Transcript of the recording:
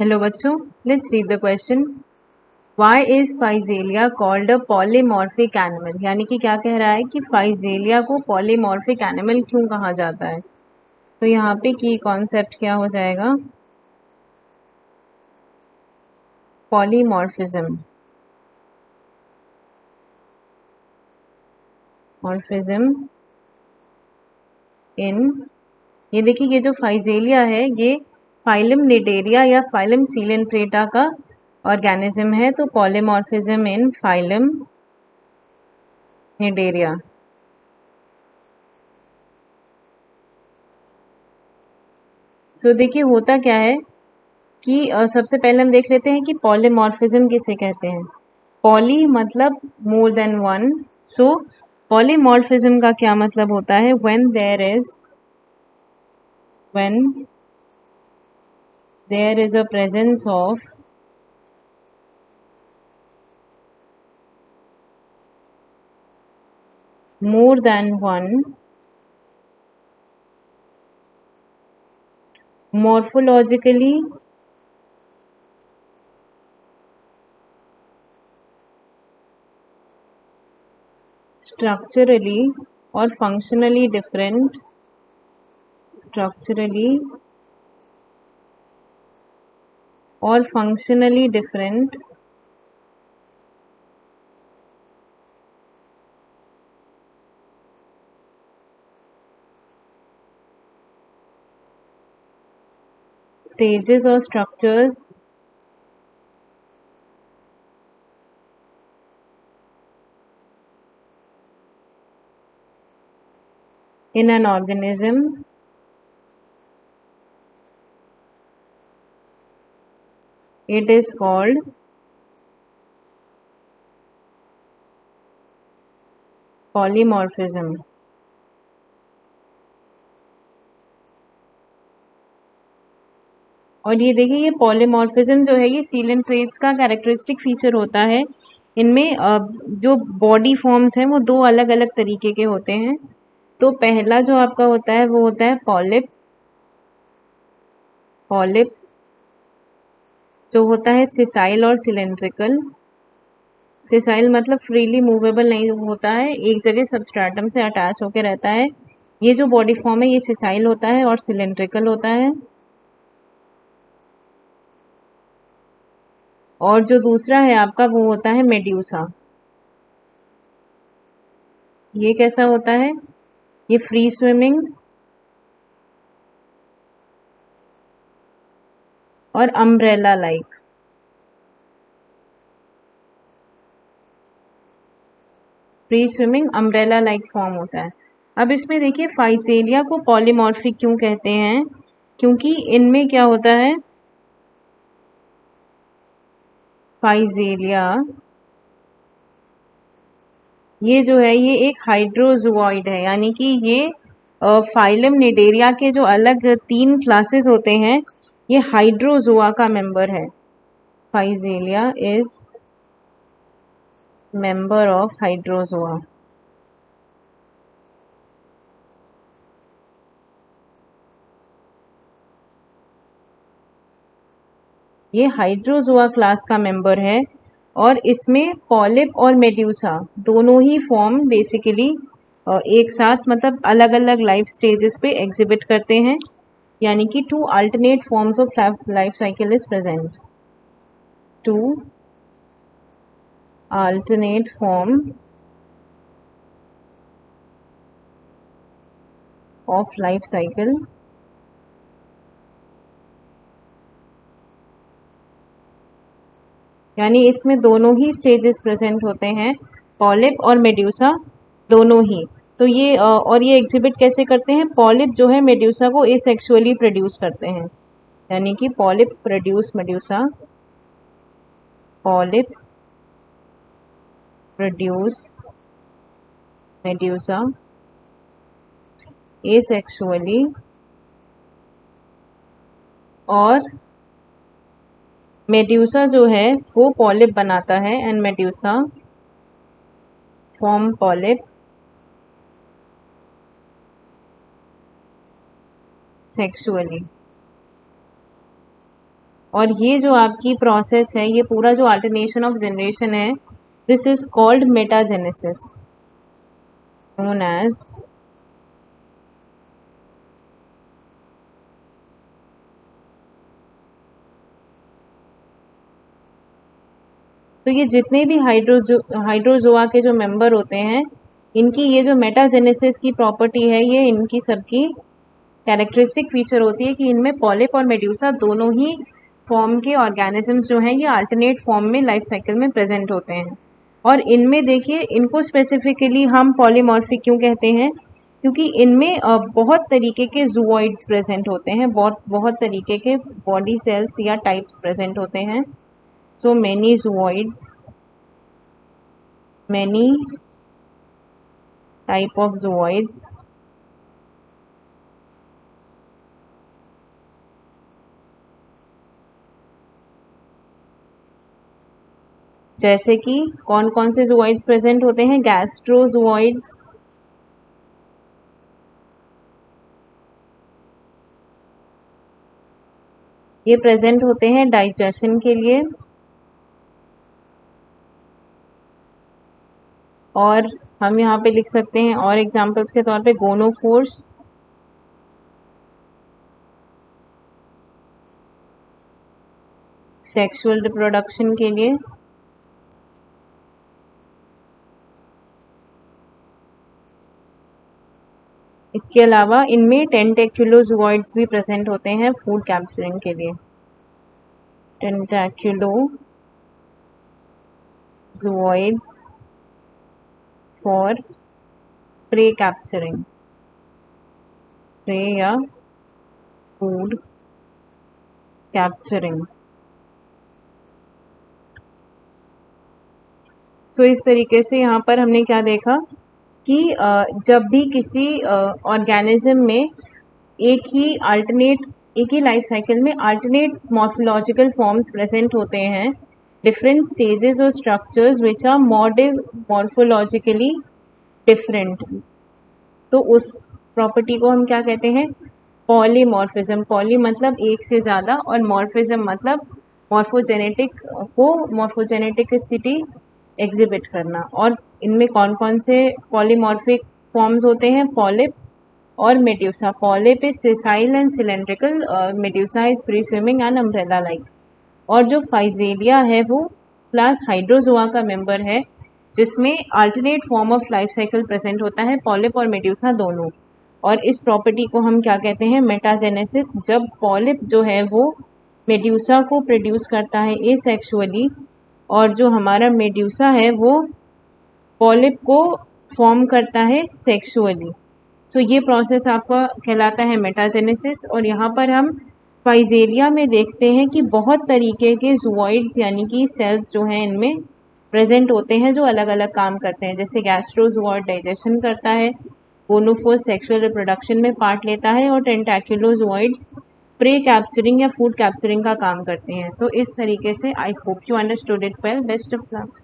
Hello बच्चों, let's read the question. Why is physalia called a polymorphic animal. यानी कि क्या कह रहा है कि फाइजेलिया को पॉलीमॉर्फिक एनिमल क्यों कहा जाता है. तो यहाँ पे की कॉन्सेप्ट क्या हो जाएगा, पॉलीमॉर्फिज्म. मॉर्फिज्म इन, ये देखिए, ये जो फाइजेलिया है ये फाइलम निडेरिया या फाइलम सीलेंट्रेटा का ऑर्गेनिज्म है. तो पॉलीमॉर्फिज्म इन फाइलम निडेरिया. सो देखिए होता क्या है कि सबसे पहले हम देख लेते हैं कि पॉलीमॉर्फिज्म किसे कहते हैं. पॉली मतलब मोर देन वन. सो पॉलीमॉर्फिज्म का क्या मतलब होता है, when there is a presence of more than one morphologically structurally or functionally different structurally or functionally different stages or structures in an organism it is called polymorphism. और ये देखिए, ये polymorphism जो है ये सीलेंट ट्रेट्स का characteristic feature होता है. इनमें जो बॉडी फॉर्म्स हैं वो दो अलग अलग तरीके के होते हैं. तो पहला जो आपका होता है वो होता है पॉलिप. पॉलिप जो होता है सिसाइल और सिलेंड्रिकल. सिसाइल मतलब फ्रीली मूवेबल नहीं होता है, एक जगह सबस्ट्रेटम से अटैच होकर रहता है. ये जो बॉडी फॉर्म है ये सिसाइल होता है और सिलेंड्रिकल होता है. और जो दूसरा है आपका वो होता है मेड्यूसा. ये कैसा होता है, ये फ्री स्विमिंग और umbrella like. Free swimming umbrella like form होता है. अब इसमें देखिए फाइसेलिया को पॉलीमॉर्फिक क्यों कहते हैं, क्योंकि इनमें क्या होता है, फाइजेलिया ये जो है ये एक हाइड्रोजोइड है. यानी कि ये फाइलम निडेरिया के जो अलग 3 क्लासेस होते हैं ये हाइड्रोजोआ का मेंबर है. फाइजेलिया इज मेंबर ऑफ हाइड्रोजोआ. ये हाइड्रोजोआ क्लास का मेंबर है. और इसमें पॉलिप और मेड्यूसा दोनों ही फॉर्म बेसिकली एक साथ मतलब अलग अलग लाइफ स्टेजेस पे एग्जिबिट करते हैं. यानी कि 2 alternate forms of life cycle is present. 2 alternate form of life cycle यानी इसमें दोनों ही स्टेजेस प्रेजेंट होते हैं, पॉलिप और मेड्यूसा दोनों ही. तो ये और ये एग्जिबिट कैसे करते हैं, पॉलिप जो है मेड्यूसा को एसेक्सुअली प्रोड्यूस करते हैं. यानी कि polyp produce medusa. Polyp produce medusa asexually. और मेड्यूसा जो है वो पॉलिप बनाता है and medusa form polyp sexually. और ये जो आपकी प्रोसेस है, ये पूरा जो अल्टरनेशन ऑफ जनरेशन है, this is called metagenesis, known as तो ये जितने भी हाइड्रोजोआ के जो मेंबर होते हैं, इनकी ये जो मेटाजेनेसिस की प्रॉपर्टी है, ये इनकी सबकी कैरेक्टरिस्टिक फीचर होती है कि इनमें पॉलिप और मेड्यूसा दोनों ही फॉर्म के ऑर्गेनिजम्स जो हैं ये अल्टरनेट फॉर्म में लाइफ साइकिल में प्रेजेंट होते हैं। और इनमें देखिए, इनको स्पेसिफिकली हम पॉलीमॉर्फिक क्यों कहते हैं, क्योंकि इनमें बहुत तरीके के जूऑइड्स प्रेजेंट होते हैं, बहुत तरीके के बॉडी सेल्स या टाइप्स प्रेजेंट होते हैं। So many zooids, many type of zooids, जैसे कि कौन कौन से जूऑइड्स प्रेजेंट होते हैं, गैस्ट्रोजूऑइड्स, ये प्रेजेंट होते हैं डाइजेशन के लिए। और हम यहाँ पे लिख सकते हैं और एग्जांपल्स के तौर पे गोनोफोर्स, सेक्सुअल रिप्रोडक्शन के लिए, इसके अलावा इनमें टेंटेक्युलोजूऑइड्स भी प्रेजेंट होते हैं फूड कैप्चरिंग के लिए, टेंटेक्युलोजूऑइड्स फॉर प्रे कैप्चरिंग, प्रे या फूड कैप्चरिंग। सो इस तरीके से यहाँ पर हमने क्या देखा कि जब भी किसी ऑर्गेनिज्म में एक ही लाइफ साइकिल में अल्टरनेट मॉर्फोलॉजिकल फॉर्म्स प्रेजेंट होते हैं, डिफरेंट स्टेजेस और structures which are morphologically different, तो उस प्रॉपर्टी को हम क्या कहते हैं, पॉलीमॉर्फिज्म। पॉली मतलब एक से ज़्यादा, और मॉर्फिज्म मतलब मॉर्फोजेनेटिसिटी एग्जिबिट करना। और इनमें कौन कौन से पॉलीमॉर्फिक फॉर्म्स होते हैं, पॉलिप और medusa. Polyp is sessile and cylindrical, medusa is free swimming and umbrella like. और जो फाइजेलिया है वो क्लास हाइड्रोजोआ का मेंबर है, जिसमें alternate form of life cycle present होता है, पॉलिप और मेड्यूसा दोनों। और इस प्रॉपर्टी को हम क्या कहते हैं, मेटाजेनेसिस। जब पॉलिप जो है वो मेड्यूसा को प्रोड्यूस करता है एसेक्सुअली, और जो हमारा मेड्यूसा है वो पॉलिप को फॉर्म करता है सेक्सुअली। सो ये प्रोसेस आपका कहलाता है मेटाजेनेसिस। और यहाँ पर हम फाइजेलिया में देखते हैं कि बहुत तरीके के जूऑइड्स यानी कि सेल्स जो हैं इनमें प्रेजेंट होते हैं, जो अलग अलग काम करते हैं। जैसे गैस्ट्रोजूऑइड डाइजेशन करता है, गोनोफोर्स सेक्सुअल रिप्रोडक्शन में पार्ट लेता है, और टेंटेक्युलोजूऑइड्स प्रे कैप्चरिंग या फूड कैप्चरिंग का काम करते हैं। तो इस तरीके से I hope you understood it well. Best of luck.